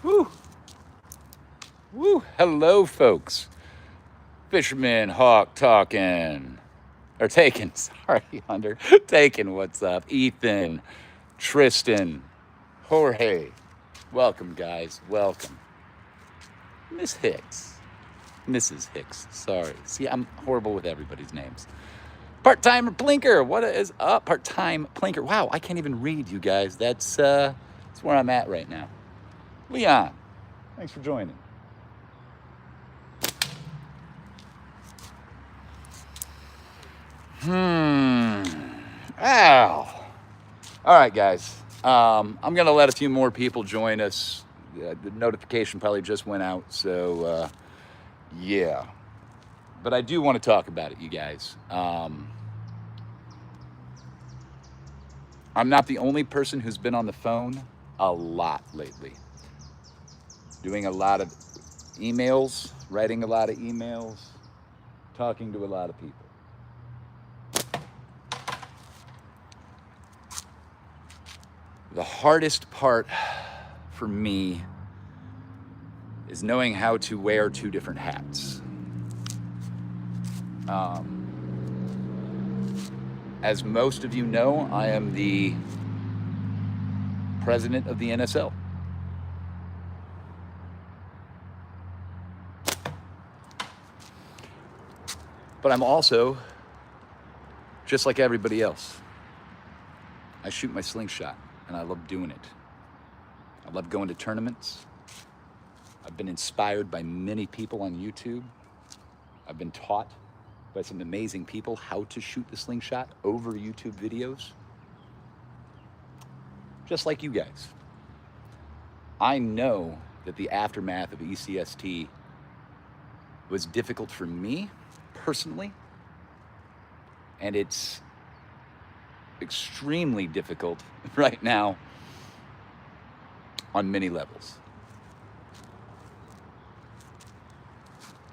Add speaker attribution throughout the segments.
Speaker 1: Woo! Woo! Hello, folks. Fisherman Hawk talking. Or taking, sorry, Hunter. Taking, what's up? Ethan, Tristan, Jorge. Welcome, guys. Welcome. Miss Hicks. Mrs. Hicks. Sorry. See, I'm horrible with everybody's names. Part-time Plinker. What is up? Part-time Plinker. Wow, I can't even read, you guys. That's where I'm at right now. Leon, thanks for joining. Ow. All right, guys. I'm going to let a few more people join us. The notification probably just went out, so yeah. But I do want to talk about it, you guys. I'm not the only person who's been on the phone a lot lately. Doing a lot of emails, writing a lot of emails, talking to a lot of people. The hardest part for me is knowing how to wear two different hats. As most of you know, I am the president of the NSL. But I'm also, just like everybody else, I shoot my slingshot and I love doing it. I love going to tournaments. I've been inspired by many people on YouTube. I've been taught by some amazing people how to shoot the slingshot over YouTube videos. Just like you guys. I know that the aftermath of ECST was difficult for me personally, and it's extremely difficult right now on many levels.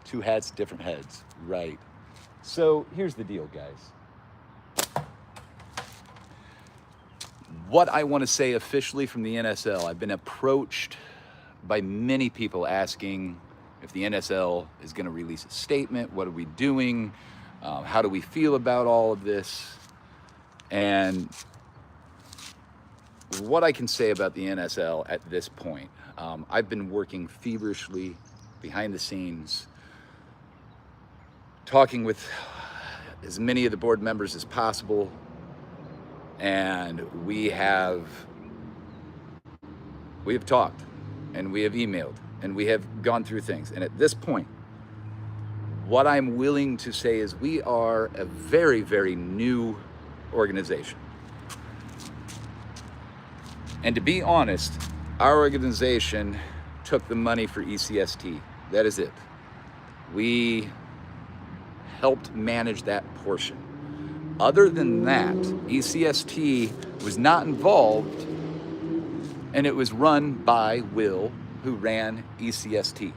Speaker 1: Two hats, different heads, right. So here's the deal, guys. What I want to say officially from the NSL, I've been approached by many people asking if the NSL is going to release a statement. What are we doing? How do we feel about all of this? And what I can say about the NSL at this point, I've been working feverishly behind the scenes, talking with as many of the board members as possible, and we have talked, and we have emailed, and we have gone through things. And at this point, what I'm willing to say is we are a very, very new organization. And to be honest, our organization took the money for ECST. That is it. We helped manage that portion. Other than that, ECST was not involved, and it was run by Will, who ran ECST,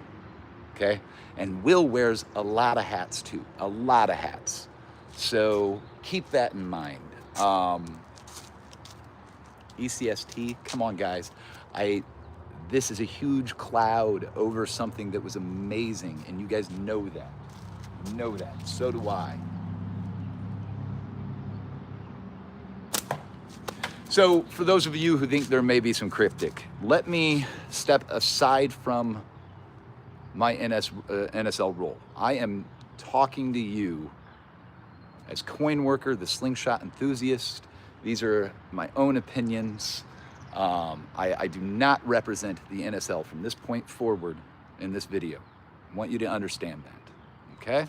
Speaker 1: okay? And Will wears a lot of hats too, a lot of hats. So keep that in mind. ECST, come on guys. This is a huge cloud over something that was amazing, and you guys know that. Know that. So do I. So for those of you who think there may be some cryptic, let me step aside from my NSL role. I am talking to you as coin worker, the slingshot enthusiast. These are my own opinions. I do not represent the NSL from this point forward in this video. I want you to understand that. Okay?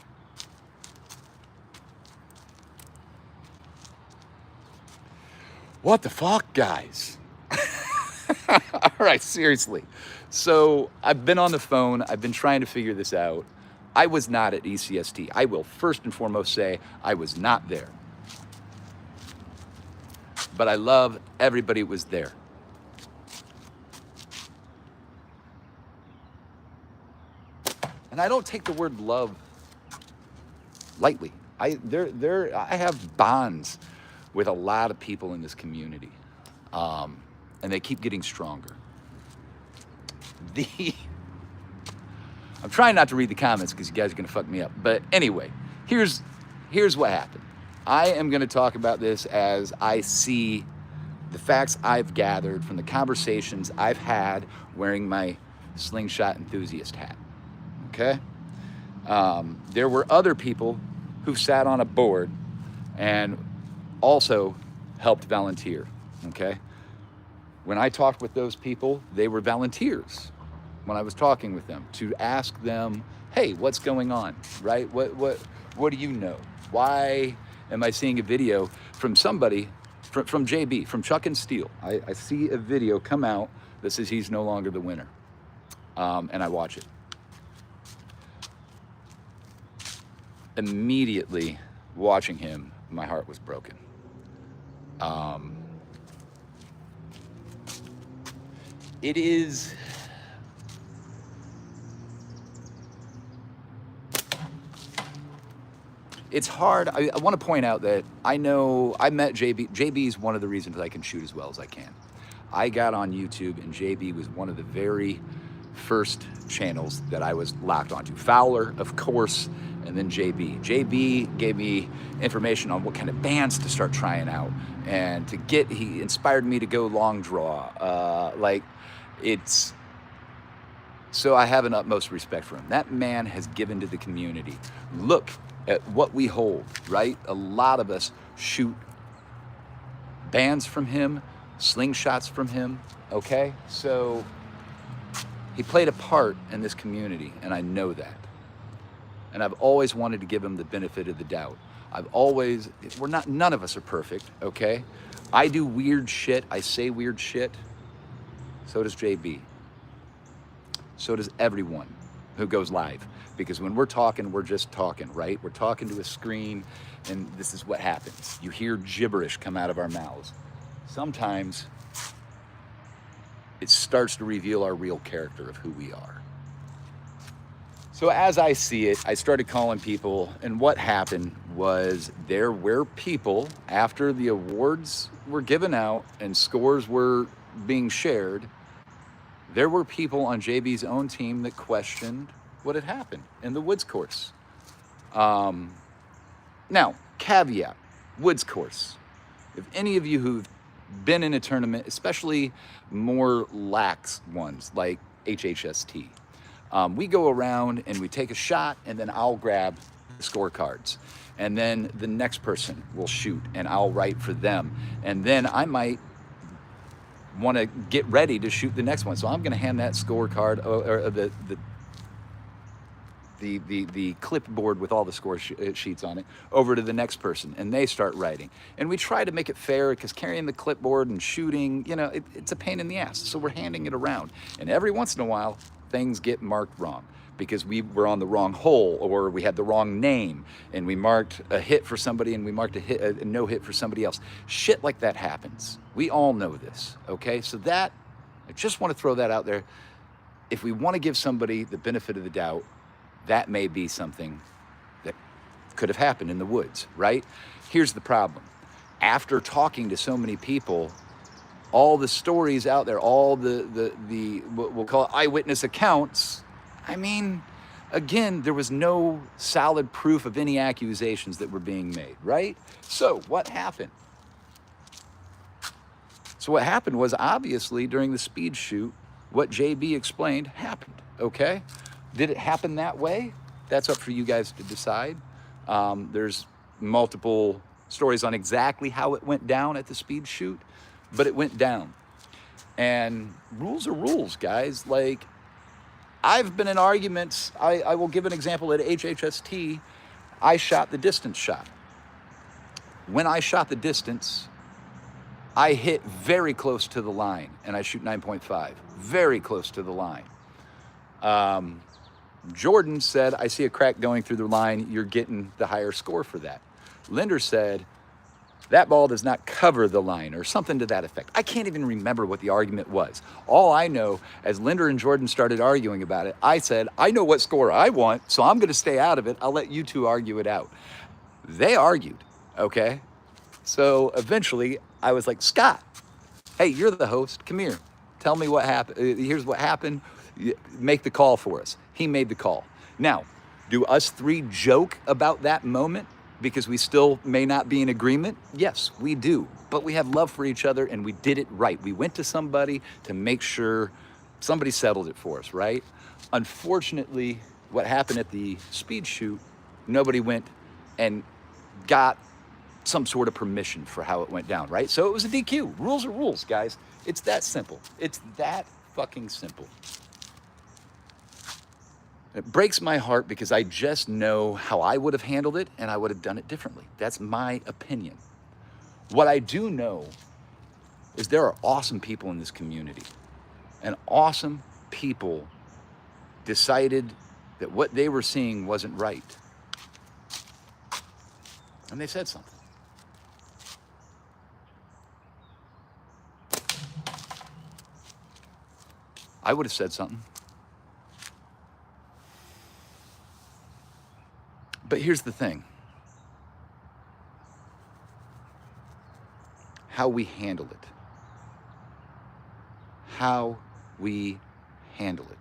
Speaker 1: What the fuck, guys? All right, seriously. So I've been on the phone. I've been trying to figure this out. I was not at ECST. I will first and foremost say I was not there. But I love everybody who was there. And I don't take the word love lightly. I have bonds with a lot of people in this community, and they keep getting stronger. The I'm trying not to read the comments because you guys are going to fuck me up. But anyway, here's what happened. I am going to talk about this as I see the facts I've gathered from the conversations I've had wearing my slingshot enthusiast hat. Okay? There were other people who sat on a board and also helped volunteer. Okay? When I talked with those people, they were volunteers. When I was talking with them, to ask them, hey, what's going on, right? What do you know? Why am I seeing a video from somebody, from JB, from Chuck and Steele? I see a video come out that says he's no longer the winner, and I watch it. Immediately watching him, my heart was broken. It is... It's hard. I want to point out that I met JB. JB is one of the reasons I can shoot as well as I can. I got on YouTube and JB was one of the very first channels that I was locked onto. Fowler, of course, and then JB. JB gave me information on what kind of bands to start trying out and he inspired me to go long draw. So I have an utmost respect for him. That man has given to the community. Look at what we hold, right? A lot of us shoot bands from him, slingshots from him, okay? So he played a part in this community, and I know that. And I've always wanted to give him the benefit of the doubt. None of us are perfect, okay? I do weird shit, I say weird shit. So does JB. So does everyone who goes live. Because when we're talking, we're just talking, right? We're talking to a screen, and this is what happens. You hear gibberish come out of our mouths. Sometimes it starts to reveal our real character of who we are. So as I see it, I started calling people, and what happened was there were people, after the awards were given out and scores were being shared, there were people on JB's own team that questioned what had happened in the Woods course. Now, caveat, Woods course. If any of you who've been in a tournament, especially more lax ones like HHST, we go around and we take a shot, and then I'll grab the scorecards. And then the next person will shoot, and I'll write for them. And then I might want to get ready to shoot the next one. So I'm going to hand that scorecard, or the clipboard with all the score sheets on it, over to the next person, and they start writing. And we try to make it fair, because carrying the clipboard and shooting, it's a pain in the ass. So we're handing it around. And every once in a while, things get marked wrong, because we were on the wrong hole, or we had the wrong name, and we marked a hit for somebody and we marked a no hit for somebody else. Shit like that happens. We all know this, okay? So I just want to throw that out there. If we want to give somebody the benefit of the doubt, that may be something that could have happened in the woods, right? Here's the problem. After talking to so many people, all the stories out there, all the what we'll call eyewitness accounts, I mean, again, there was no solid proof of any accusations that were being made, right? So what happened? So what happened was, obviously, during the speed shoot, what JB explained happened, okay? Did it happen that way? That's up for you guys to decide. There's multiple stories on exactly how it went down at the speed shoot, but it went down. And rules are rules, guys. Like, I've been in arguments. I will give an example. At HHST, I shot the distance shot. When I shot the distance, I hit very close to the line, and I shoot 9.5, very close to the line. Jordan said, I see a crack going through the line, you're getting the higher score for that. Linder said, that ball does not cover the line, or something to that effect. I can't even remember what the argument was. All I know, as Linder and Jordan started arguing about it, I said, I know what score I want, so I'm gonna stay out of it. I'll let you two argue it out. They argued, okay? So eventually I was like, Scott, hey, you're the host, come here. Tell me what happened. Here's what happened. Make the call for us. He made the call. Now, do us three joke about that moment because we still may not be in agreement? Yes, we do. But we have love for each other and we did it right. We went to somebody to make sure somebody settled it for us, right? Unfortunately, what happened at the speed shoot, nobody went and got some sort of permission for how it went down, right? So it was a DQ. Rules are rules, guys. It's that simple. It's that fucking simple. It breaks my heart because I just know how I would have handled it and I would have done it differently. That's my opinion. What I do know is there are awesome people in this community, and awesome people decided that what they were seeing wasn't right. And they said something. I would have said something. But here's the thing. How we handle it. How we handle it.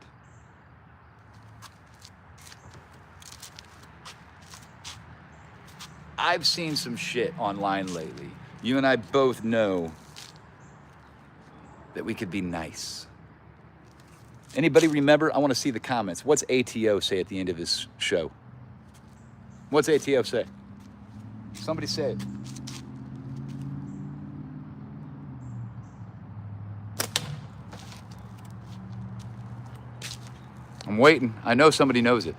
Speaker 1: I've seen some shit online lately. You and I both know that we could be nice. Anybody remember? I want to see the comments. What's ATO say at the end of his show? What's ATO say? Somebody say it. I'm waiting. I know somebody knows it.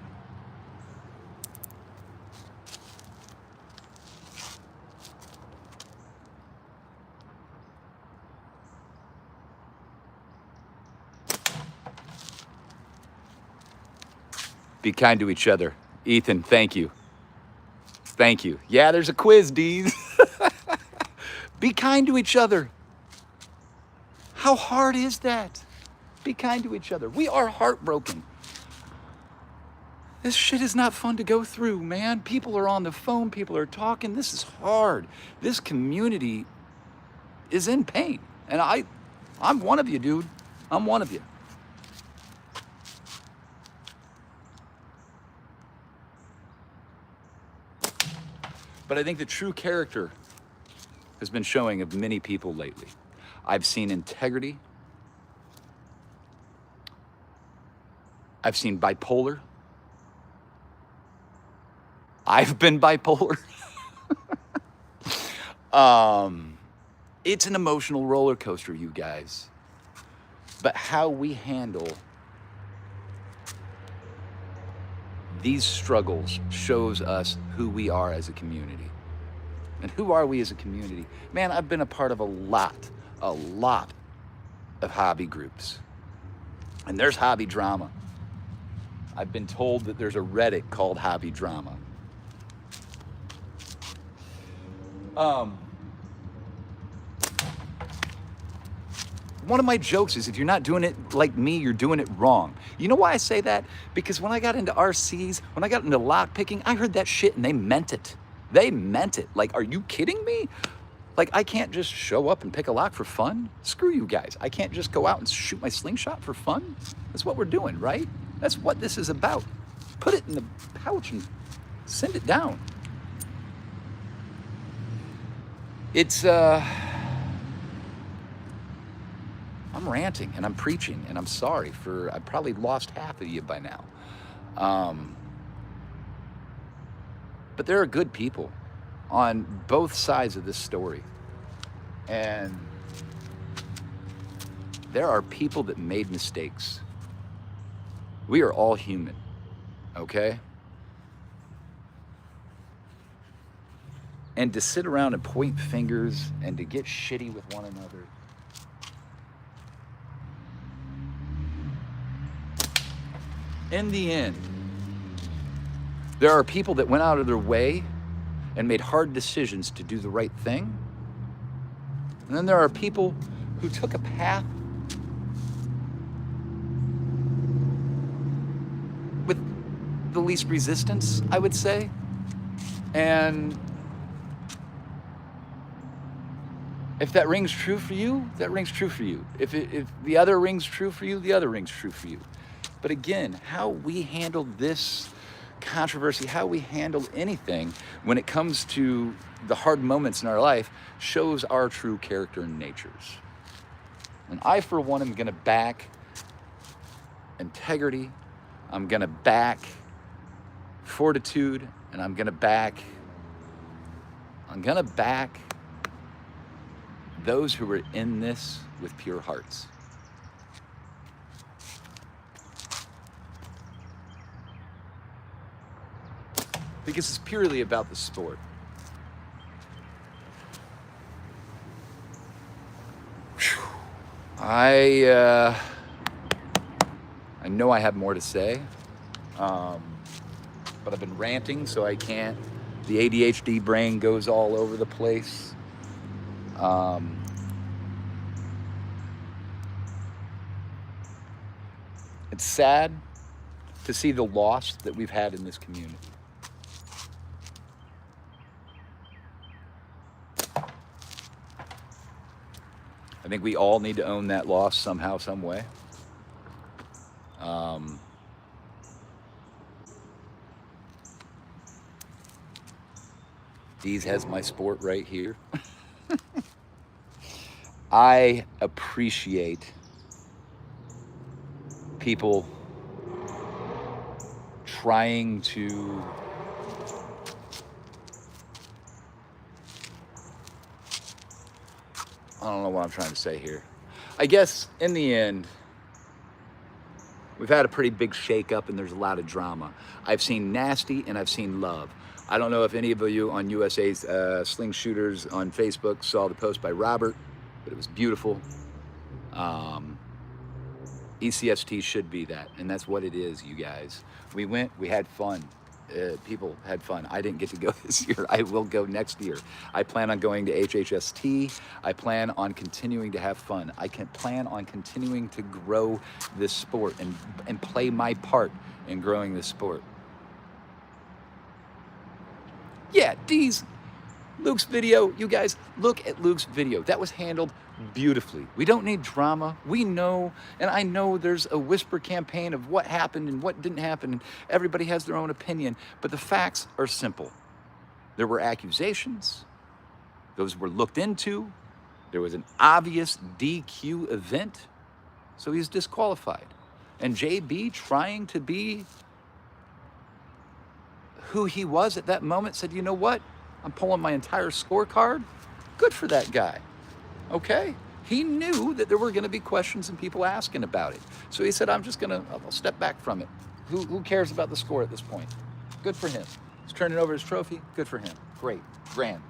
Speaker 1: Be kind to each other. Ethan, thank you. Thank you. Yeah, there's a quiz, Dees. Be kind to each other. How hard is that? Be kind to each other. We are heartbroken. This shit is not fun to go through, man. People are on the phone. People are talking. This is hard. This community is in pain. And I'm one of you, dude. I'm one of you. But I think the true character has been showing of many people lately. I've seen integrity. I've seen bipolar. I've been bipolar. It's an emotional roller coaster, you guys. But how we handle these struggles shows us who we are as a community. And who are we as a community? Man, I've been a part of a lot of hobby groups. And there's hobby drama. I've been told that there's a Reddit called Hobby Drama. One of my jokes is if you're not doing it like me, you're doing it wrong. You know why I say that? Because when I got into RCs, when I got into lock picking, I heard that shit and they meant it. They meant it. Like, are you kidding me? Like, I can't just show up and pick a lock for fun. Screw you guys. I can't just go out and shoot my slingshot for fun. That's what we're doing, right? That's what this is about. Put it in the pouch and send it down. It's, I'm ranting and I'm preaching and I'm sorry for, I probably lost half of you by now. But there are good people on both sides of this story. And there are people that made mistakes. We are all human, okay? And to sit around and point fingers and to get shitty with one another. In the end, there are people that went out of their way and made hard decisions to do the right thing. And then there are people who took a path with the least resistance, I would say. And If that rings true for you, that rings true for you. If the other rings true for you, the other rings true for you. But again, how we handle this controversy, how we handle anything when it comes to the hard moments in our life shows our true character and natures. And I, for one, am going to back integrity. I'm going to back fortitude, and I'm going to back those who are in this with pure hearts. Because it's purely about the sport. I know I have more to say, but I've been ranting, so I can't. The ADHD brain goes all over the place. It's sad to see the loss that we've had in this community. I think we all need to own that loss somehow, some way. Deez has my sport right here. I appreciate people trying to I don't know what I'm trying to say here. I guess in the end, we've had a pretty big shakeup and there's a lot of drama. I've seen nasty and I've seen love. I don't know if any of you on USA's Sling Shooters on Facebook saw the post by Robert, but it was beautiful. ECST should be that, and that's what it is, you guys. We went, we had fun. People had fun. I didn't get to go this year. I will go next year. I plan on going to HHST. I plan on continuing to have fun. I can plan on continuing to grow this sport and play my part in growing this sport. Yeah, Deez, Luke's video, you guys, look at Luke's video. That was handled beautifully. We don't need drama. We know, and I know there's a whisper campaign of what happened and what didn't happen. And everybody has their own opinion, but the facts are simple. There were accusations. Those were looked into. There was an obvious DQ event, so he's disqualified. And JB, trying to be who he was at that moment, said, you know what? I'm pulling my entire scorecard. Good for that guy. Okay? He knew that there were going to be questions and people asking about it. So he said, I'll step back from it. Who cares about the score at this point? Good for him. He's turning over his trophy. Good for him. Great. Grand.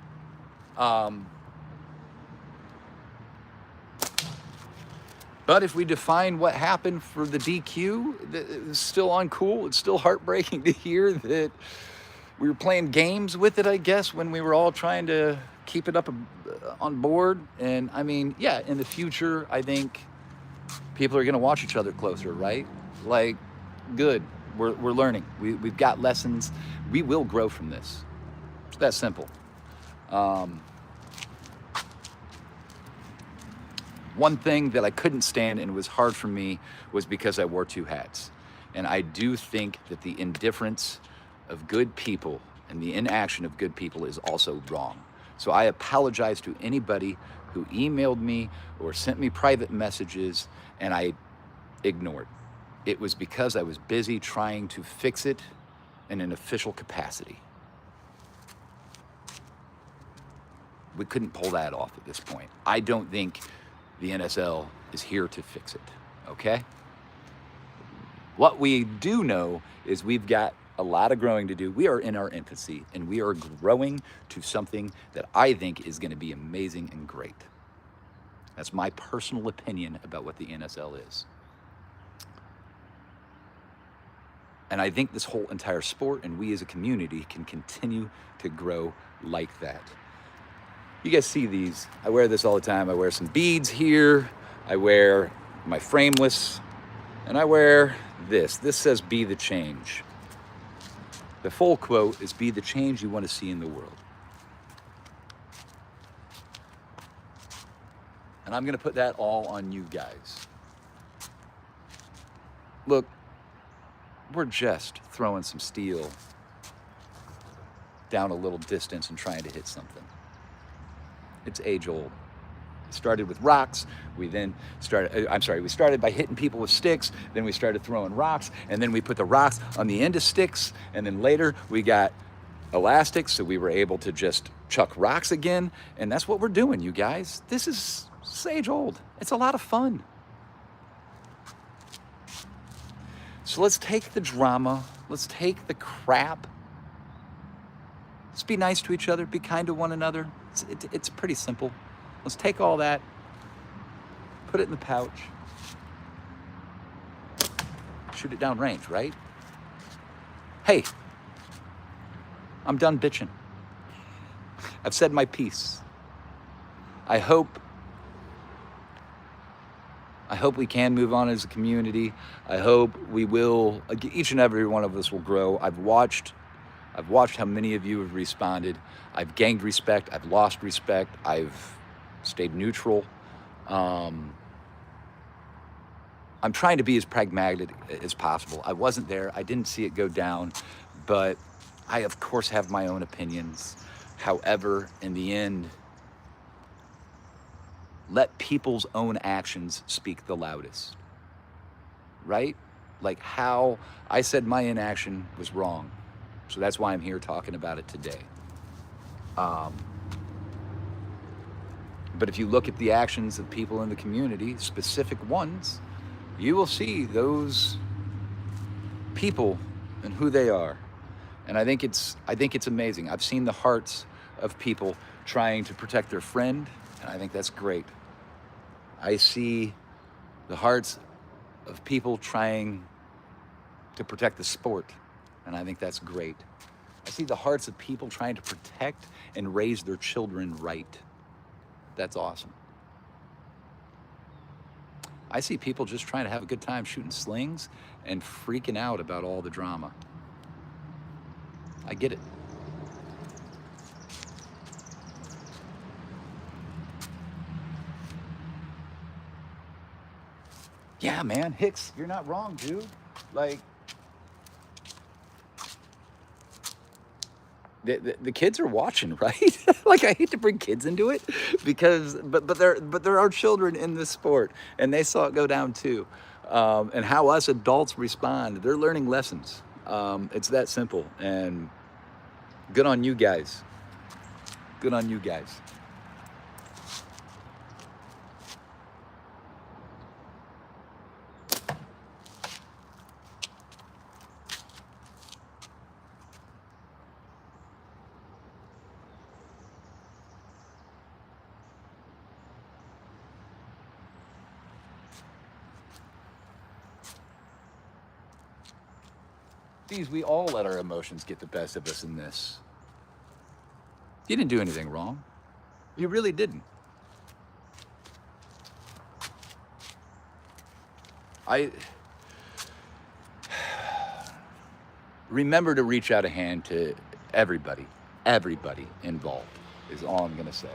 Speaker 1: But if we define what happened for the DQ, it's still uncool. It's still heartbreaking to hear that we were playing games with it, I guess, when we were all trying to keep it up on board. And I mean, yeah, in the future, I think people are going to watch each other closer, right? Like, good. We're learning. We've got lessons. We will grow from this. It's that simple. One thing that I couldn't stand and was hard for me was because I wore two hats. And I do think that the indifference of good people and the inaction of good people is also wrong. So I apologize to anybody who emailed me or sent me private messages and I ignored. It was because I was busy trying to fix it in an official capacity. We couldn't pull that off at this point. I don't think the NSL is here to fix it, okay? What we do know is we've got a lot of growing to do. We are in our infancy, and we are growing to something that I think is going to be amazing and great. That's my personal opinion about what the NSL is. And I think this whole entire sport and we as a community can continue to grow like that. You guys see these. I wear this all the time. I wear some beads here. I wear my frameless, and I wear this. This says, "Be the change." The full quote is, "Be the change you want to see in the world." And I'm going to put that all on you guys. Look, we're just throwing some steel down a little distance and trying to hit something. It's age old. It started with rocks. We started by hitting people with sticks. Then we started throwing rocks. And then we put the rocks on the end of sticks. And then later we got elastics, so we were able to just chuck rocks again. And that's what we're doing, you guys. This is age old. It's a lot of fun. So let's take the drama. Let's take the crap. Let's be nice to each other. Be kind to one another. It's pretty simple. Let's take all that, put it in the pouch, shoot it down range, right? Hey, I'm done bitching. I've said my piece. I hope we can move on as a community. I hope we will, each and every one of us will grow. I've watched how many of you have responded. I've gained respect. I've lost respect. I've stayed neutral. I'm trying to be as pragmatic as possible. I wasn't there. I didn't see it go down, but I, of course, have my own opinions. However, in the end, let people's own actions speak the loudest, right? Like how I said my inaction was wrong. So that's why I'm here talking about it today. But if you look at the actions of people in the community, specific ones, you will see those people and who they are. And I think it's amazing. I've seen the hearts of people trying to protect their friend, and I think that's great. I see the hearts of people trying to protect the sport, and I think that's great. I see the hearts of people trying to protect and raise their children right. That's awesome. I see people just trying to have a good time shooting slings and freaking out about all the drama. I get it. Yeah, man, Hicks, you're not wrong, dude. Like, the kids are watching, right? Like, I hate to bring kids into it because, but there are children in this sport, and they saw it go down too. And how us adults respond, they're learning lessons. It's that simple, and good on you guys. Good on you guys. Geez, we all let our emotions get the best of us in this. You didn't do anything wrong. You really didn't. I remember to reach out a hand to everybody involved is all I'm gonna say.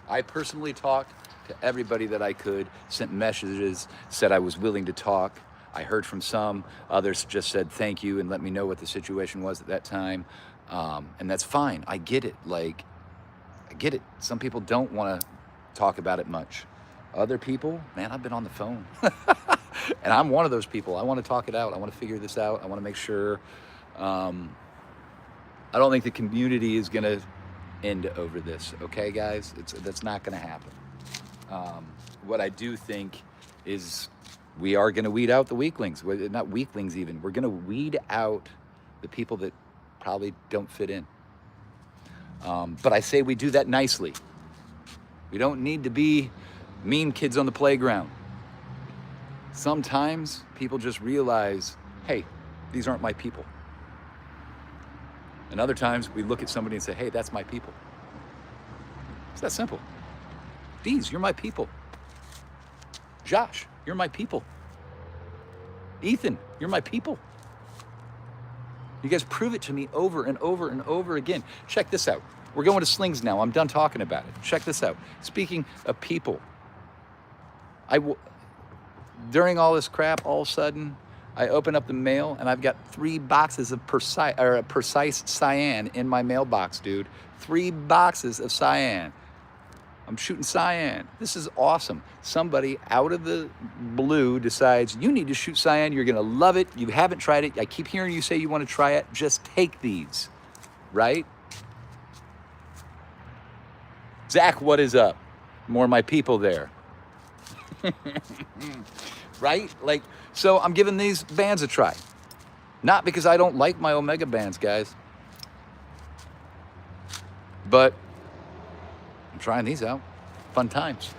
Speaker 1: I personally talked to everybody that I could, sent messages, said I was willing to talk. I heard from some, others just said thank you and let me know what the situation was at that time. And that's fine, I get it, like, I get it. Some people don't wanna talk about it much. Other people, man, I've been on the phone. And I'm one of those people. I wanna talk it out, I wanna figure this out, I wanna make sure. I don't think the community is gonna end over this, okay, guys? That's not gonna happen. What I do think is we are gonna weed out the weaklings. Not weaklings even, we're gonna weed out the people that probably don't fit in. But I say we do that nicely. We don't need to be mean kids on the playground. Sometimes people just realize, hey, these aren't my people. And other times we look at somebody and say, hey, that's my people. It's that simple. These, you're my people. Josh, you're my people. Ethan, you're my people. You guys prove it to me over and over and over again. Check this out. We're going to slings now. I'm done talking about it. Check this out. Speaking of people, during all this crap, all of a sudden, I open up the mail and I've got 3 boxes of precise cyan in my mailbox, dude. 3 boxes of cyan. I'm shooting cyan. This is awesome. Somebody out of the blue decides you need to shoot cyan. You're gonna love it. You haven't tried it. I keep hearing you say you want to try it. Just take these, right? Zach, what is up? More of my people there. Right? Like, so I'm giving these bands a try. Not because I don't like my Omega bands, guys. But I'm trying these out. Fun times.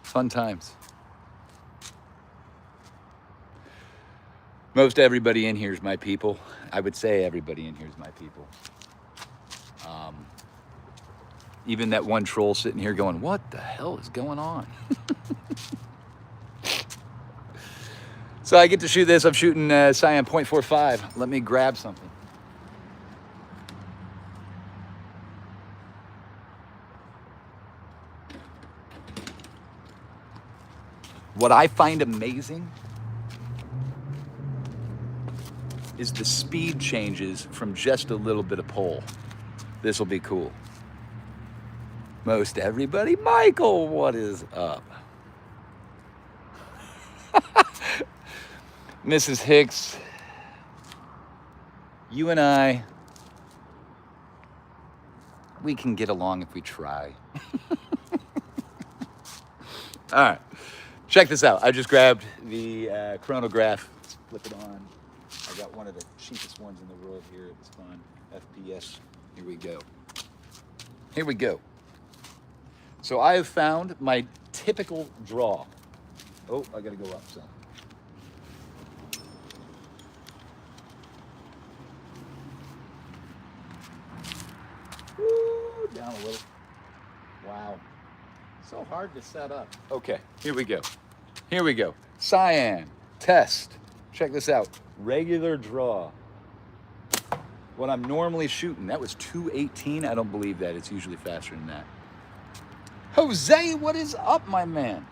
Speaker 1: Fun times. Most everybody in here is my people. I would say everybody in here is my people. Even that one troll sitting here going, what the hell is going on? So I get to shoot this. I'm shooting cyan .45. Let me grab something. What I find amazing is the speed changes from just a little bit of pull. This will be cool. Most everybody, Michael, what is up? Mrs. Hicks, you and I, we can get along if we try. All right, check this out. I just grabbed the chronograph. Let's flip it on. I got one of the cheapest ones in the world here. It's fun. FPS. Here we go. Here we go. So I have found my typical draw. Oh, I gotta go up some. Woo, down a little. Wow. So hard to set up. Okay, here we go. Here we go. Cyan, test. Check this out. Regular draw. What I'm normally shooting, that was 218. I don't believe that. It's usually faster than that. Jose, what is up, my man?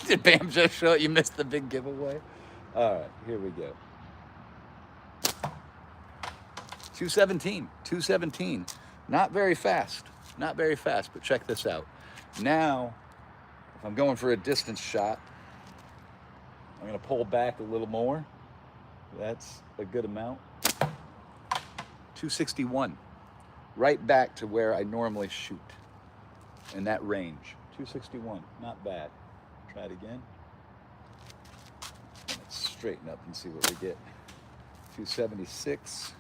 Speaker 1: Did Bam just show it? You missed the big giveaway? All right, here we go. 217, 217. Not very fast, not very fast, but check this out. Now, if I'm going for a distance shot, I'm gonna pull back a little more. That's a good amount. 261, right back to where I normally shoot in that range. 261, not bad. Try it again. Let's straighten up and see what we get. 276.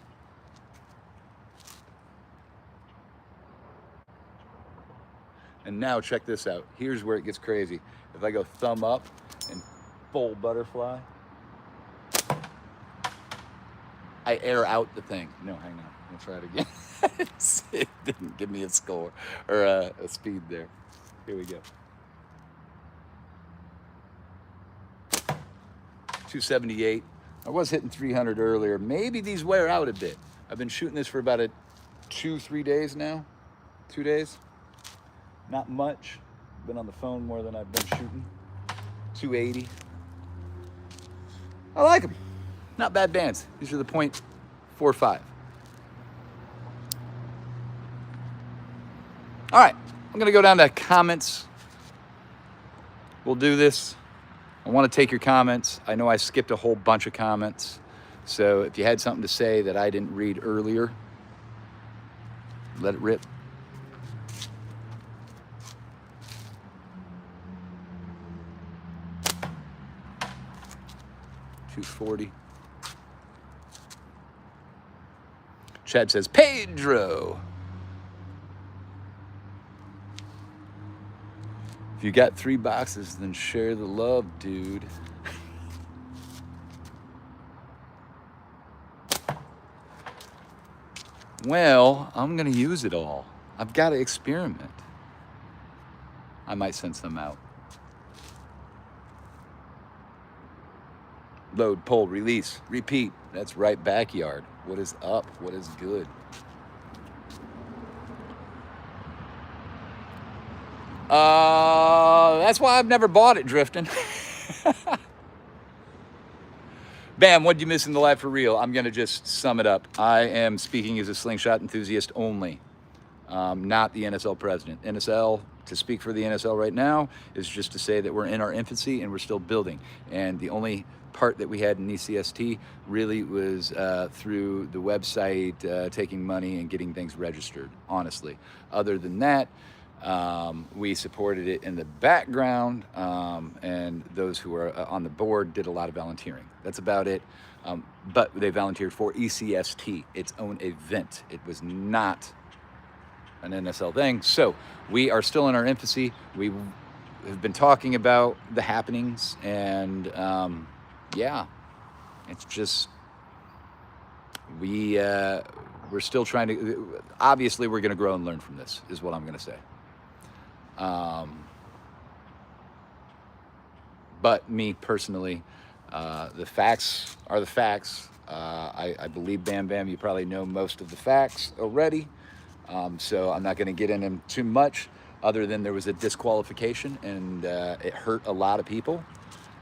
Speaker 1: And now check this out. Here's where it gets crazy. If I go thumb up and full butterfly, I air out the thing. No, hang on. I'll try it again. It didn't give me a score or a speed there. Here we go. 278. I was hitting 300 earlier. Maybe these wear out a bit. I've been shooting this for about 2-3 days now. 2 days. Not much. Been on the phone more than I've been shooting. 280. I like them. Not bad bands. These are the .45. All right, I'm gonna go down to comments. We'll do this. I wanna take your comments. I know I skipped a whole bunch of comments. So if you had something to say that I didn't read earlier, let it rip. $240. Chad says, Pedro. If you got 3 boxes, then share the love, dude. Well, I'm gonna use it all. I've got to experiment. I might send some out. Load, pull, release, repeat. That's right, backyard. What is up? What is good? That's why I've never bought it, Drifting. Bam, what'd you miss in the life for real? I'm going to just sum it up. I am speaking as a slingshot enthusiast only, not the NSL president. NSL, to speak for the NSL right now, is just to say that we're in our infancy and we're still building. And the only part that we had in ECST really was through the website, taking money and getting things registered, honestly. Other than that, we supported it in the background, and those who are on the board did a lot of volunteering. That's about it. But they volunteered for ECST, its own event. It was not an NSL thing. So we are still in our infancy. We have been talking about the happenings, and yeah, it's just we're still trying to. Obviously, we're going to grow and learn from this. Is what I'm going to say. But me personally, the facts are the facts. I believe Bam Bam, you probably know most of the facts already. So I'm not going to get into them too much, other than there was a disqualification and it hurt a lot of people.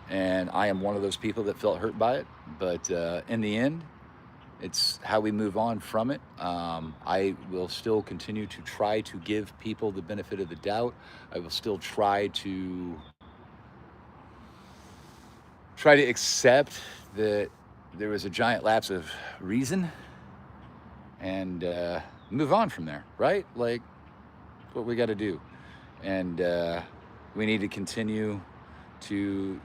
Speaker 1: And I am one of those people that felt hurt by it. But in the end, it's how we move on from it. I will still continue to try to give people the benefit of the doubt. I will still try to accept that there was a giant lapse of reason and move on from there, right? Like, what we got to do. And we need to continue to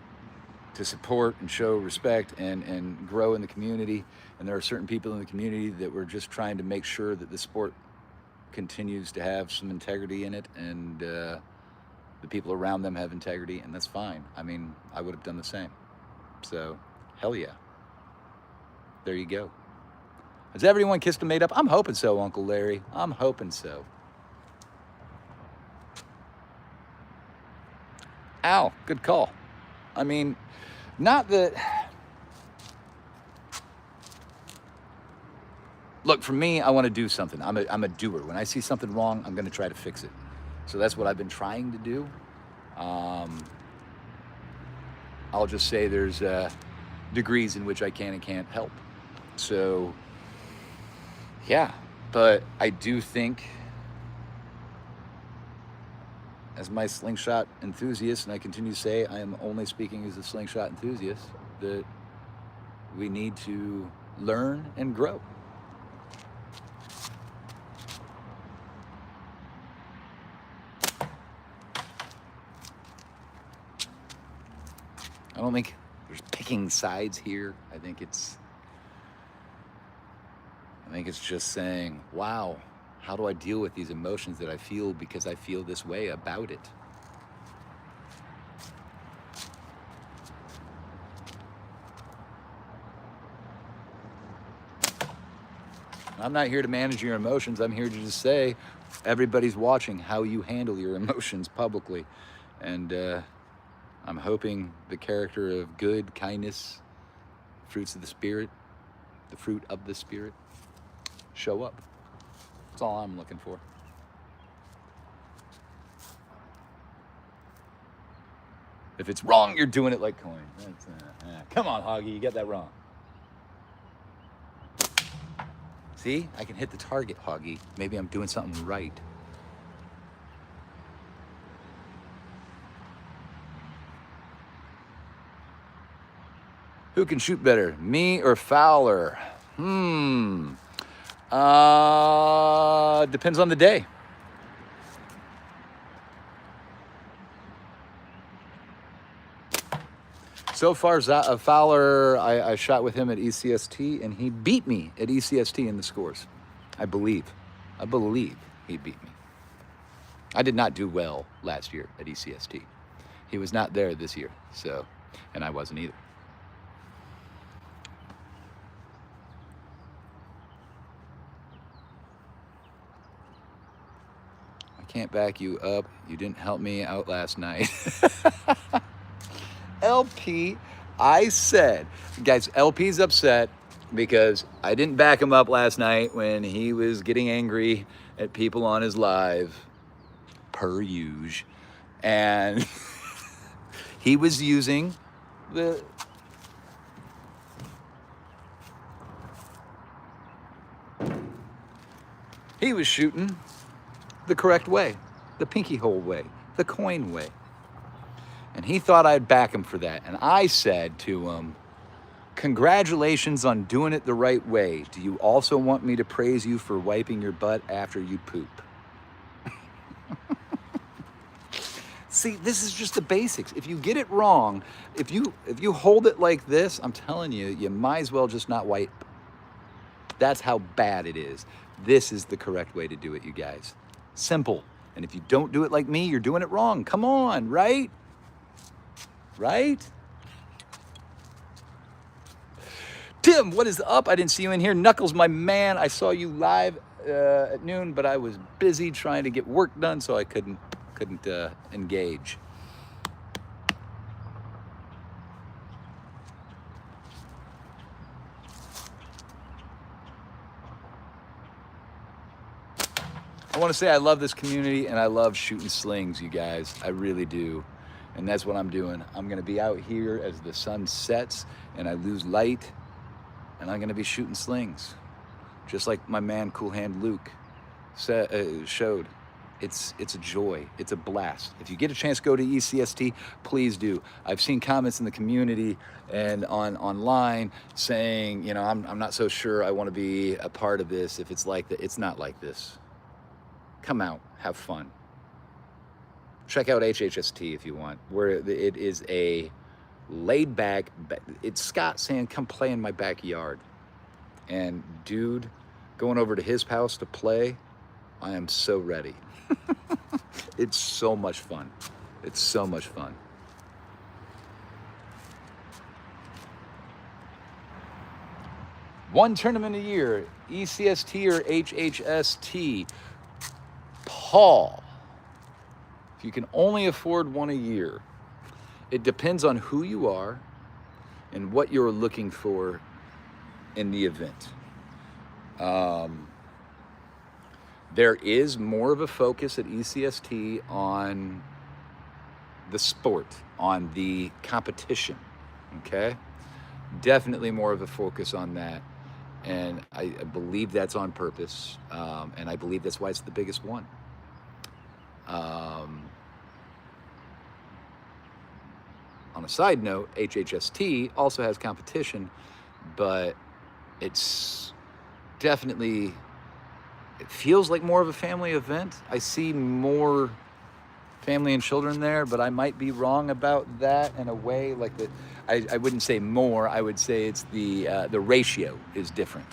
Speaker 1: support and show respect and grow in the community. And there are certain people in the community that we're just trying to make sure that the sport continues to have some integrity in it, and the people around them have integrity, and that's fine. I mean, I would have done the same. So, hell yeah. There you go. Has everyone kissed and made up? I'm hoping so, Uncle Larry. I'm hoping so. Ow, good call. I mean, not that... Look, for me, I want to do something. I'm a doer. When I see something wrong, I'm going to try to fix it. So that's what I've been trying to do. I'll just say there's degrees in which I can and can't help. So, yeah. But I do think, as my slingshot enthusiast, and I continue to say I am only speaking as a slingshot enthusiast, that we need to learn and grow. I don't think there's picking sides here. I think it's just saying, wow, how do I deal with these emotions that I feel because I feel this way about it? I'm not here to manage your emotions. I'm here to just say everybody's watching how you handle your emotions publicly. And I'm hoping the character of good, kindness, fruits of the Spirit, the fruit of the Spirit, show up. That's all I'm looking for. If it's wrong, you're doing it like coin. Come on, Hoggy, you got that wrong. See, I can hit the target, Hoggy. Maybe I'm doing something right. Who can shoot better, me or Fowler? Depends on the day. So far, Fowler, I shot with him at ECST, and he beat me at ECST in the scores. I believe he beat me. I did not do well last year at ECST. He was not there this year, so, and I wasn't either. can't back you up. You didn't help me out last night. LP, I said, guys, LP's upset because I didn't back him up last night when he was getting angry at people on his live, per usual. And he was using the... He was shooting the correct way, the pinky hole way, the coin way. And he thought I'd back him for that. And I said to him, congratulations on doing it the right way. Do you also want me to praise you for wiping your butt after you poop? See, this is just the basics. If you get it wrong, if you hold it like this, I'm telling you, you might as well just not wipe. That's how bad it is. This is the correct way to do it, you guys. Simple. And if you don't do it like me, you're doing it wrong. Come on, right? Right? Tim, what is up? I didn't see you in here. Knuckles, my man, I saw you live at noon, but I was busy trying to get work done, so I couldn't engage. I want to say I love this community and I love shooting slings, you guys. I really do. And that's what I'm doing. I'm going to be out here as the sun sets and I lose light, and I'm going to be shooting slings. Just like my man Cool Hand Luke showed. It's a joy. It's a blast. If you get a chance to go to ECST, please do. I've seen comments in the community and online saying, you know, I'm not so sure I want to be a part of this if it's like that. It's not like this. Come out, have fun. Check out HHST if you want, where it is a laid back, it's Scott saying, come play in my backyard. And dude, going over to his house to play, I am so ready. It's so much fun. It's so much fun. One tournament a year, ECST or HHST. Paul, if you can only afford one a year, it depends on who you are and what you're looking for in the event. There is more of a focus at ECST on the sport, on the competition, okay? Definitely more of a focus on that. And I believe that's on purpose. And I believe that's why it's the biggest one. On a side note, HHST also has competition, but it's definitely, it feels like more of a family event. I see more family and children there, but I might be wrong about that in a way. Like I wouldn't say more. I would say it's the ratio is different.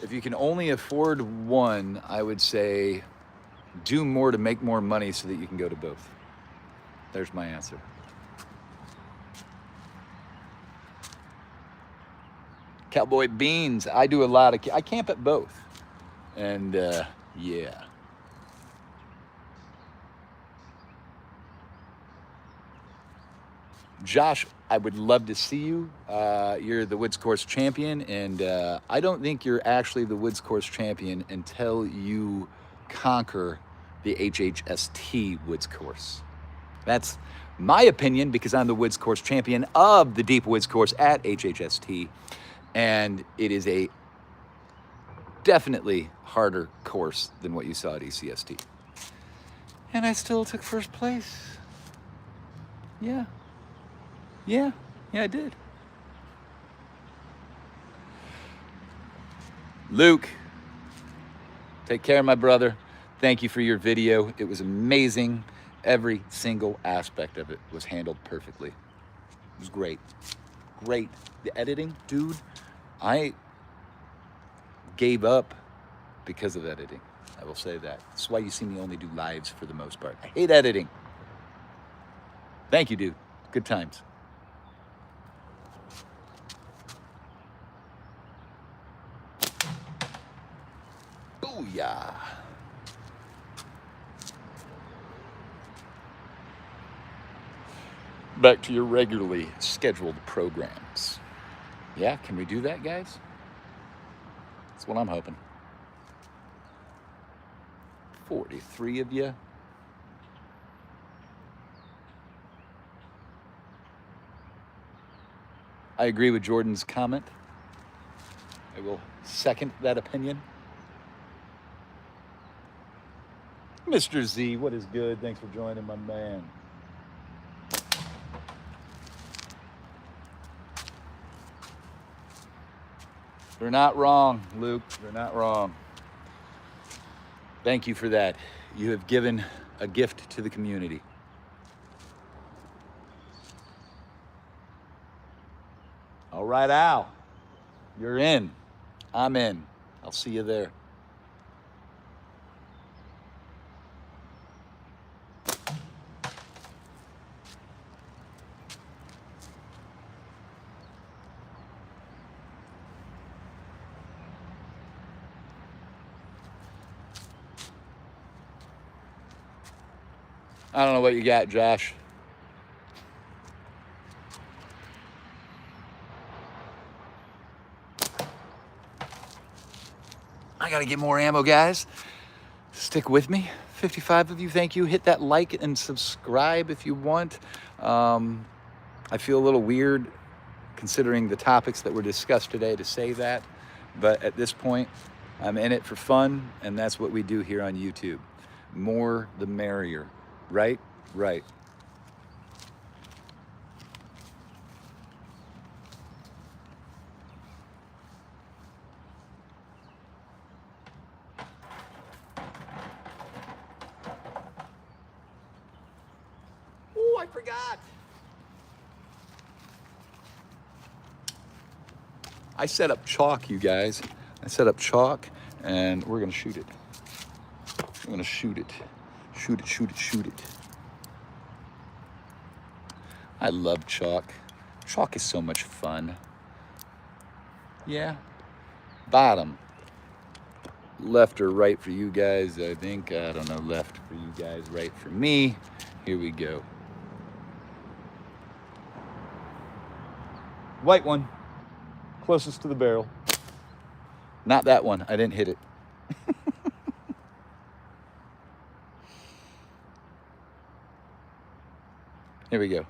Speaker 1: If you can only afford one, I would say do more to make more money so that you can go to both. There's my answer. Cowboy Beans, I do a lot of, I camp at both. And yeah. Josh, I would love to see you. You're the Woods Course champion, and I don't think you're actually the Woods Course champion until you conquer the HHST Woods Course. That's my opinion because I'm the Woods Course champion of the Deep Woods Course at HHST, and it is a definitely harder course than what you saw at ECST. And I still took first place. Yeah. Yeah, I did. Luke, take care, my brother. Thank you for your video. It was amazing. Every single aspect of it was handled perfectly. It was great. Great. The editing, dude, I gave up because of editing. I will say that. That's why you see me only do lives for the most part. I hate editing. Thank you, dude. Good times. Booyah. Back to your regularly scheduled programs. Yeah, can we do that, guys? That's what I'm hoping. 43 of you. I agree with Jordan's comment. I will second that opinion. Mr. Z, what is good? Thanks for joining, my man. They're not wrong, Luke. They're not wrong. Thank you for that. You have given a gift to the community. All right, Al. You're in. I'm in. I'll see you there. I don't know what you got, Josh. I gotta get more ammo, guys. Stick with me. 55 of you, thank you. Hit that like and subscribe if you want. I feel a little weird considering the topics that were discussed today to say that, but at this point, I'm in it for fun, and that's what we do here on YouTube. More the merrier, right? Right. Oh, I forgot. I set up chalk, you guys. I set up chalk, and we're gonna shoot it. We're gonna shoot it. Shoot it, shoot it, shoot it. I love chalk. Chalk is so much fun. Yeah. Bottom. Left or right for you guys, I think. I don't know, left for you guys, right for me. Here we go. White one. Closest to the barrel. Not that one. I didn't hit it. Here we go.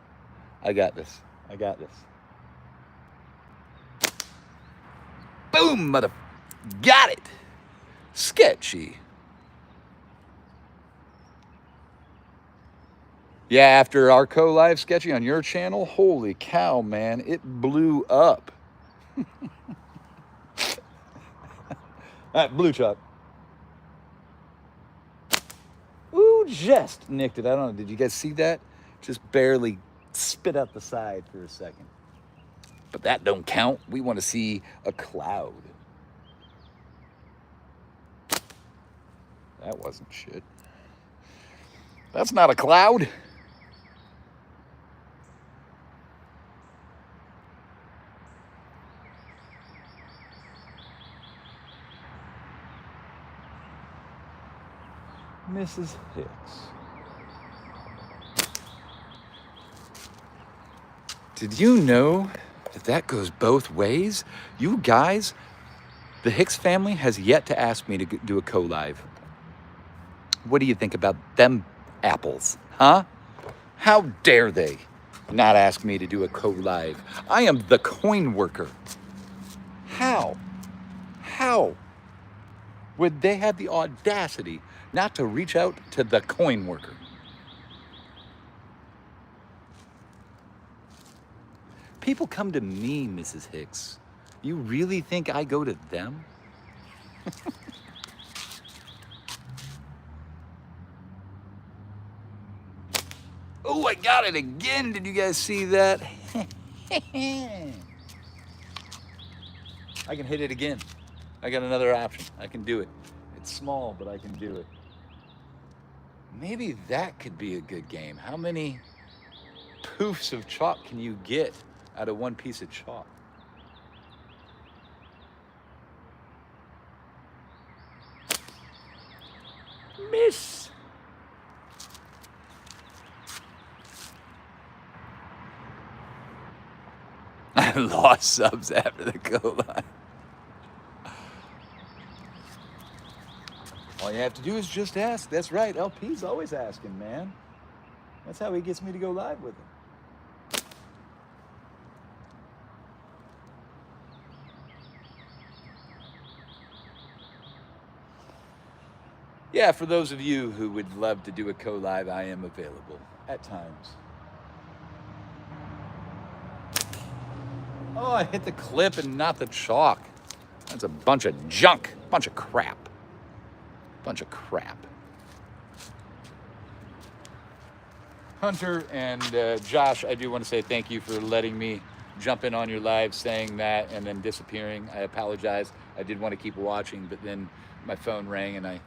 Speaker 1: I got this. I got this. Boom, mother. Got it. Sketchy. Yeah, after our co-live sketchy on your channel, holy cow, man, it blew up. That blue chalk. Ooh, just nicked it. I don't know. Did you guys see that? Just barely spit out the side for a second. But that don't count. We want to see a cloud. That wasn't shit. That's not a cloud. Mrs. Hicks. Did you know that that goes both ways? You guys, the Hicks family has yet to ask me to do a co-live. What do you think about them apples, huh? How dare they not ask me to do a co-live? I am the coin worker. How would they have the audacity not to reach out to the coin worker? People come to me, Mrs. Hicks. You really think I go to them? Oh, I got it again. Did you guys see that? I can hit it again. I got another option. I can do it. It's small, but I can do it. Maybe that could be a good game. How many poofs of chalk can you get out of one piece of chalk? Miss. I lost subs after the go live. All you have to do is just ask. That's right. LP's always asking, man. That's how he gets me to go live with him. Yeah, for those of you who would love to do a co-live, I am available at times. Oh, I hit the clip and not the chalk. That's a bunch of junk, bunch of crap. Bunch of crap. Hunter and Josh, I do want to say thank you for letting me jump in on your live, saying that, and then disappearing. I apologize. I did want to keep watching, but then my phone rang and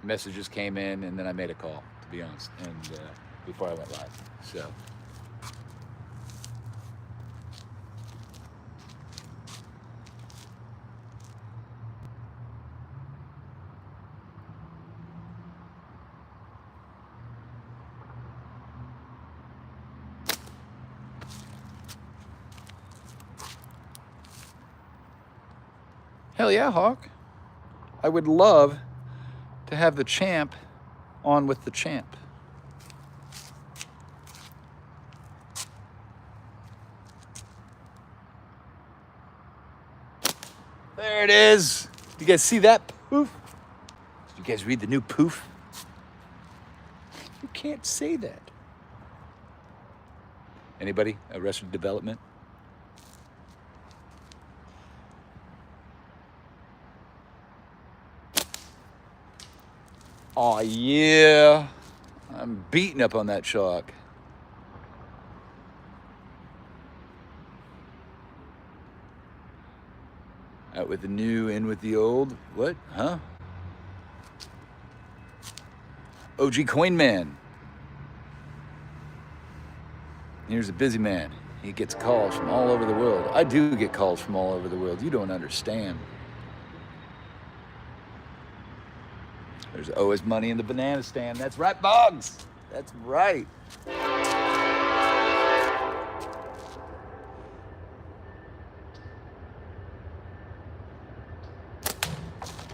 Speaker 1: messages came in, and then I made a call, to be honest, and before I went live. So. Hell yeah, Hawk. I would love to have the champ on with the champ. There it is. You guys see that poof? Did you guys read the new poof? You can't say that. Anybody? Arrested Development? Oh yeah, I'm beating up on that chalk. Out with the new, in with the old. What? Huh? OG Coin Man. Here's a busy man. He gets calls from all over the world. I do get calls from all over the world. You don't understand. There's always money in the banana stand. That's right, Boggs. That's right.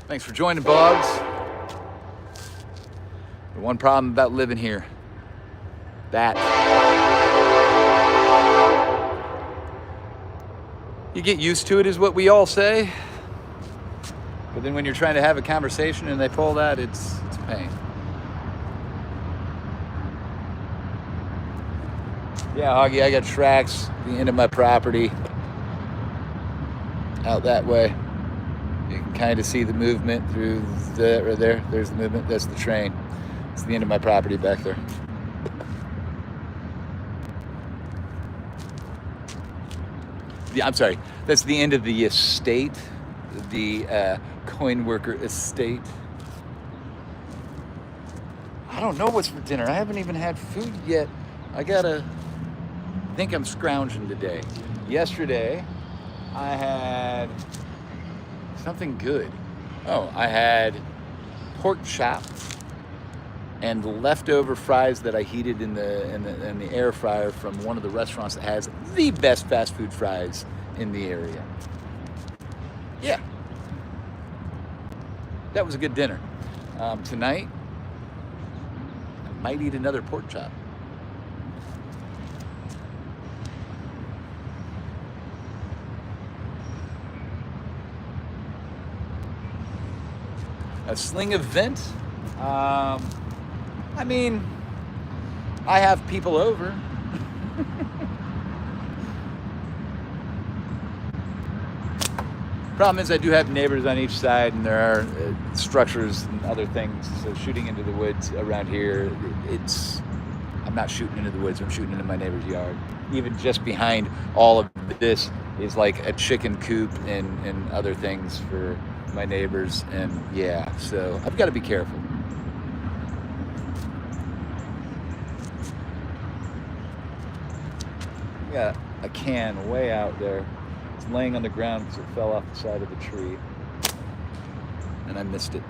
Speaker 1: Thanks for joining, Boggs. The one problem about living here, that you get used to it is what we all say. But then when you're trying to have a conversation and they pull that, it's a pain. Yeah, Hoggy, I got tracks at the end of my property out that way. You can kind of see the movement through that right there. There's the movement. That's the train. It's the end of my property back there. Yeah, I'm sorry. That's the end of the estate. The coin worker estate. I don't know what's for dinner. I haven't even had food yet. I think I'm scrounging today. Yesterday, I had something good. Oh, I had pork chops and leftover fries that I heated in the air fryer from one of the restaurants that has the best fast food fries in the area. Yeah. That was a good dinner. Tonight, I might eat another pork chop. A sling event? I mean, I have people over. Problem is I do have neighbors on each side, and there are structures and other things. So shooting into the woods around here, I'm not shooting into the woods, I'm shooting into my neighbor's yard. Even just behind all of this is like a chicken coop and other things for my neighbors. And yeah, so I've got to be careful. Got a can way out there. It's laying on the ground because it fell off the side of the tree. And I missed it.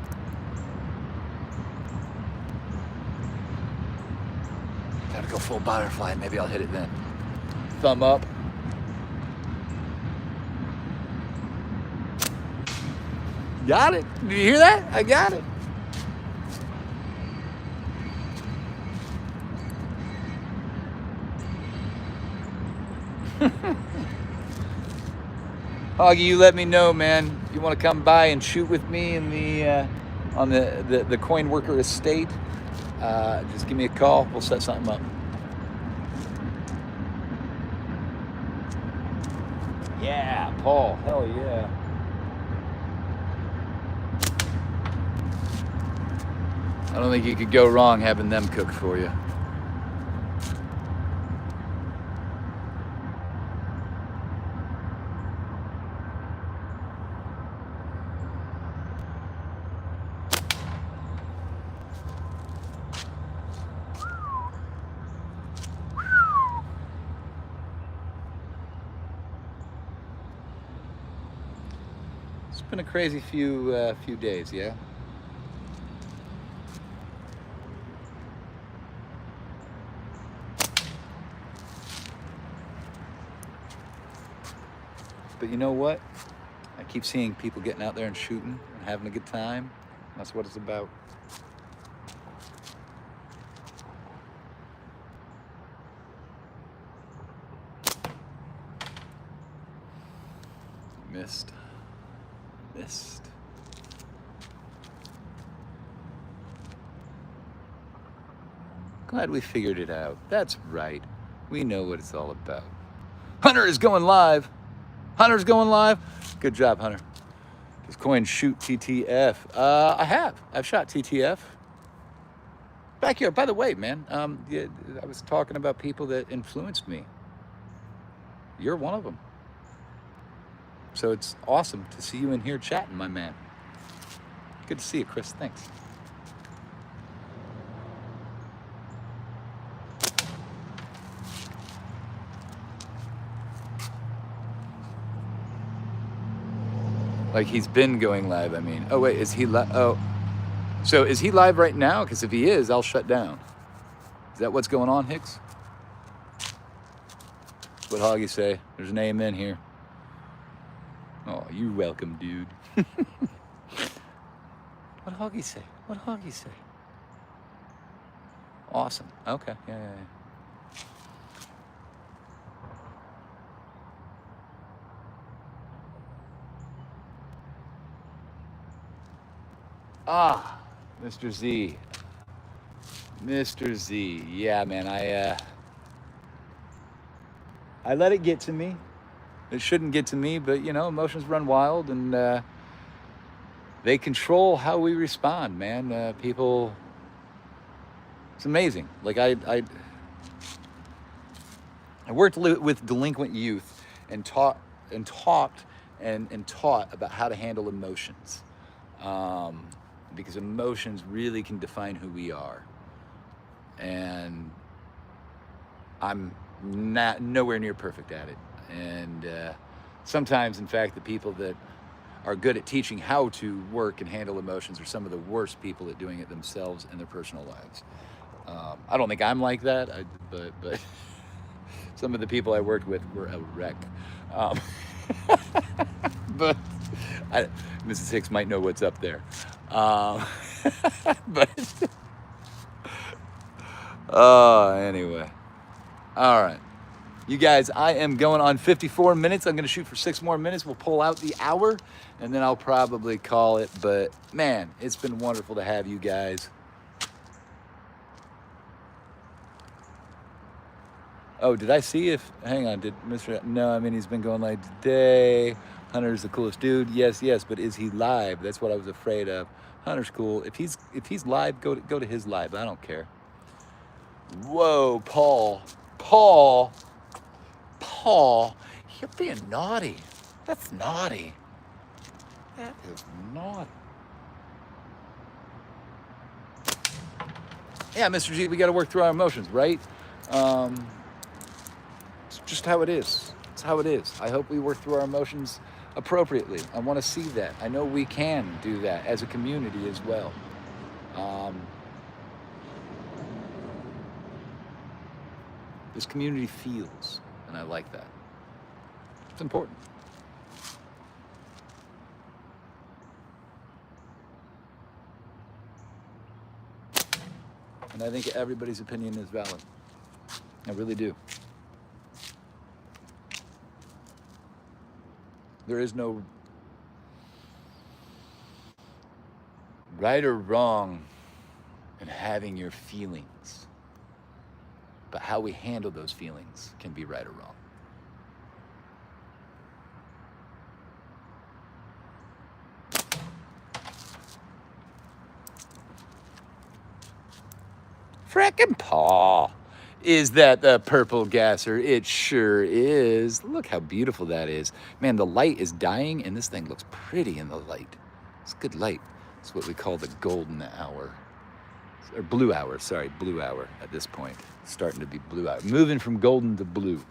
Speaker 1: Gotta go full butterfly. Maybe I'll hit it then. Thumb up. Got it. Did you hear that? I got it. Hoggy, you let me know, man. You want to come by and shoot with me in the on the coin worker estate? Just give me a call. We'll set something up. Yeah, Paul. Hell yeah. I don't think you could go wrong having them cook for you. It's been a crazy few days, yeah? But you know what? I keep seeing people getting out there and shooting and having a good time. That's what it's about. Missed. Glad we figured it out. That's right. We know what it's all about. Hunter is going live. Hunter's going live. Good job, Hunter. Does coin shoot TTF? I have. I've shot TTF. Back here, by the way, man, yeah, I was talking about people that influenced me. You're one of them. So it's awesome to see you in here chatting, my man. Good to see you, Chris. Thanks. Like he's been going live, I mean. Oh, wait, is he live? Oh, so is he live right now? Because if he is, I'll shut down. Is that what's going on, Hicks? What Hoggy say? There's an amen here. Oh, you're welcome, dude. What Hoggy say? What Hoggy say? Awesome. Okay. Yeah. Ah, Mr. Z. Mr. Z. Yeah, man, I let it get to me. It shouldn't get to me, but you know, emotions run wild and they control how we respond, man. People, it's amazing. Like I worked with delinquent youth and taught about how to handle emotions. Because emotions really can define who we are. And I'm nowhere near perfect at it. And sometimes, in fact, the people that are good at teaching how to work and handle emotions are some of the worst people at doing it themselves in their personal lives. I don't think I'm like that, but some of the people I worked with were a wreck. But Mrs. Hicks might know what's up there. But anyway. All right. You guys, I am going on 54 minutes. I'm going to shoot for 6 more minutes. We'll pull out the hour, and then I'll probably call it. But, man, it's been wonderful to have you guys. Oh, did I see if... Hang on. Did Mr... No, I mean, he's been going live today. Hunter's the coolest dude. Yes, but is he live? That's what I was afraid of. Hunter's cool. If he's live, go to his live. I don't care. Whoa, Paul, you're being naughty. That's naughty. That is naughty. Yeah, Mr. G, we got to work through our emotions, right? It's just how it is. It's how it is. I hope we work through our emotions appropriately. I want to see that. I know we can do that as a community as well. This community feels, and I like that. It's important. And I think everybody's opinion is valid. I really do. There is no right or wrong in having your feelings, but how we handle those feelings can be right or wrong. Frickin' Paul. Is that the purple gasser? It sure is. Look how beautiful that is. Man, the light is dying and this thing looks pretty in the light. It's good light. It's what we call the golden hour. Or blue hour, sorry, blue hour at this point. It's starting to be blue hour. Moving from golden to blue.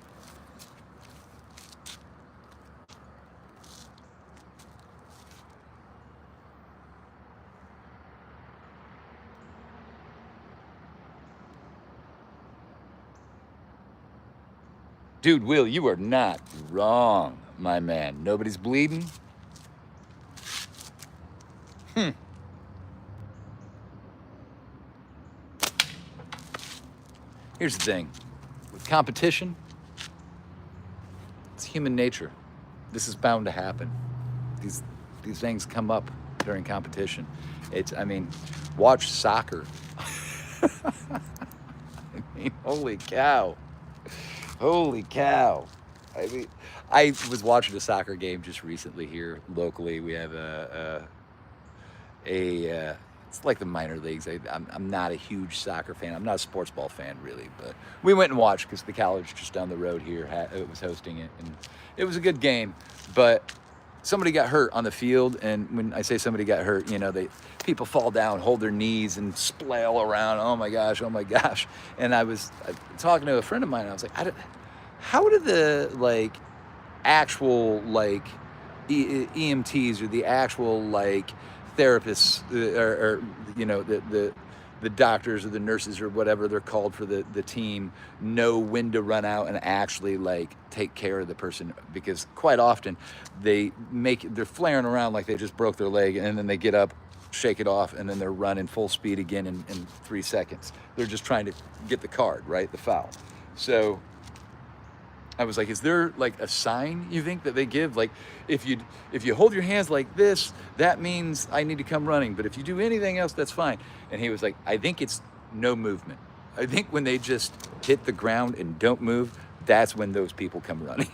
Speaker 1: Dude, Will, you are not wrong, my man. Nobody's bleeding? Here's the thing. With competition, it's human nature. This is bound to happen. These things come up during competition. Watch soccer. Holy cow. Holy cow. I was watching a soccer game just recently here locally. We have it's like the minor leagues. I'm not a huge soccer fan. I'm not a sports ball fan really, but we went and watched because the college just down the road here was hosting it, and it was a good game. But somebody got hurt on the field, and when I say somebody got hurt, people fall down, hold their knees, and splail around. Oh my gosh! And I was talking to a friend of mine. And I was like, how do the actual EMTs or the actual therapists or the doctors or the nurses or whatever they're called for the team know when to run out and actually take care of the person? Because quite often they're flaring around like they just broke their leg, and then they get up, shake it off, and then they're running full speed again in 3 seconds. They're just trying to get the card, right? The foul. So I was like, is there a sign you think that they give? If you hold your hands like this, that means I need to come running. But if you do anything else, that's fine. And he was like, I think it's no movement. I think when they just hit the ground and don't move, that's when those people come running.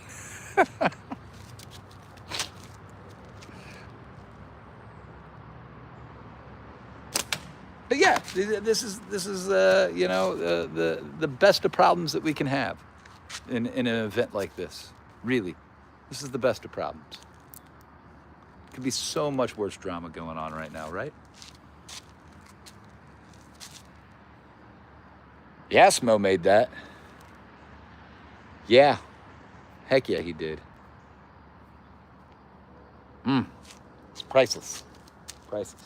Speaker 1: But yeah, this is the best of problems that we can have in an event like this. Really, this is the best of problems. Could be so much worse drama going on right now, right? Yeah, Smo made that. Yeah, heck yeah, he did. It's priceless. Priceless.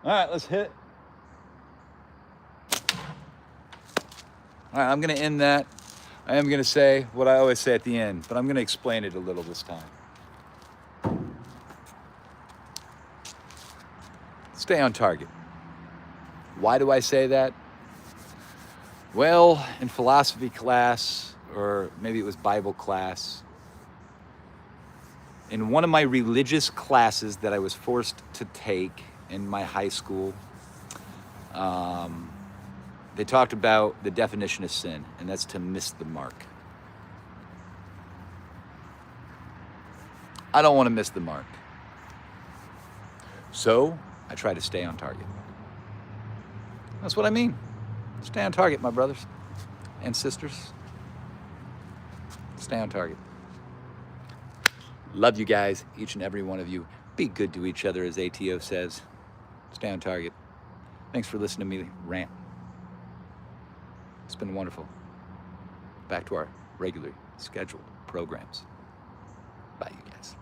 Speaker 1: All right, let's hit. All right, I'm going to end that. I am going to say what I always say at the end, but I'm going to explain it a little this time. Stay on target. Why do I say that? Well, in philosophy class, or maybe it was Bible class, in one of my religious classes that I was forced to take in my high school, they talked about the definition of sin, and that's to miss the mark. I don't want to miss the mark. So I try to stay on target. That's what I mean. Stay on target, my brothers and sisters. Stay on target. Love you guys, each and every one of you. Be good to each other, as ATO says. Stay on target. Thanks for listening to me rant. It's been wonderful. Back to our regularly scheduled programs. Bye, you guys.